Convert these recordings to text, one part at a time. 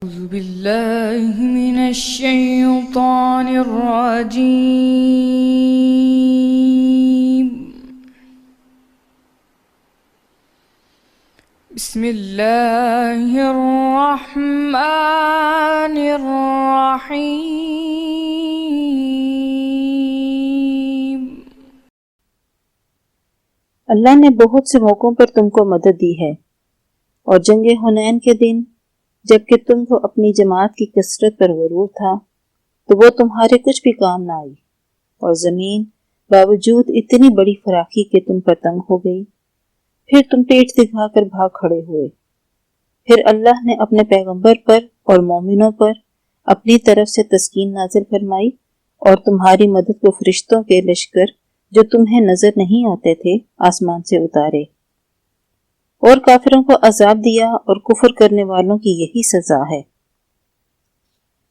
أعوذ بالله من الشيطان الرجيم. بسم الله الرحمن الرحيم. اللہ نے بہت سے موقعوں پر تم کو مدد دی ہے، اور جنگ حنین کے دن جبکہ تم کو اپنی جماعت کی کثرت پر غرور تھا تو وہ تمہارے کچھ بھی کام نہ آئی، اور زمین باوجود اتنی بڑی فراخی کہ تم پر تنگ ہو گئی، پھر تم پیٹ دکھا کر بھاگ کھڑے ہوئے۔ پھر اللہ نے اپنے پیغمبر پر اور مومنوں پر اپنی طرف سے تسکین نازل فرمائی، اور تمہاری مدد کو فرشتوں کے لشکر جو تمہیں نظر نہیں آتے تھے آسمان سے اتارے، اور کافروں کو عذاب دیا، اور کفر کرنے والوں کی یہی سزا ہے۔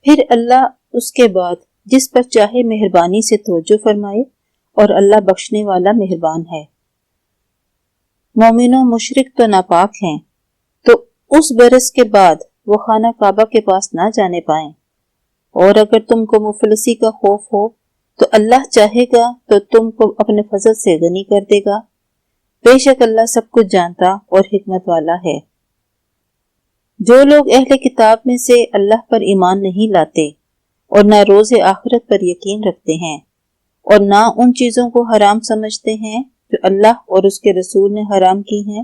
پھر اللہ اس کے بعد جس پر چاہے مہربانی سے توجہ فرمائے، اور اللہ بخشنے والا مہربان ہے۔ مومن و مشرک تو ناپاک ہیں، تو اس برس کے بعد وہ خانہ کعبہ کے پاس نہ جانے پائیں، اور اگر تم کو مفلسی کا خوف ہو تو اللہ چاہے گا تو تم کو اپنے فضل سے غنی کر دے گا، بے شک اللہ سب کچھ جانتا اور حکمت والا ہے۔ جو لوگ اہل کتاب میں سے اللہ پر ایمان نہیں لاتے اور نہ روز آخرت پر یقین رکھتے ہیں، اور نہ ان چیزوں کو حرام سمجھتے ہیں جو اللہ اور اس کے رسول نے حرام کی ہیں،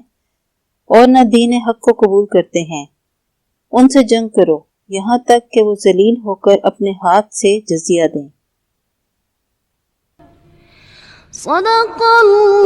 اور نہ دین حق کو قبول کرتے ہیں، ان سے جنگ کرو یہاں تک کہ وہ ذلیل ہو کر اپنے ہاتھ سے جزیہ دیں۔ صدق اللہ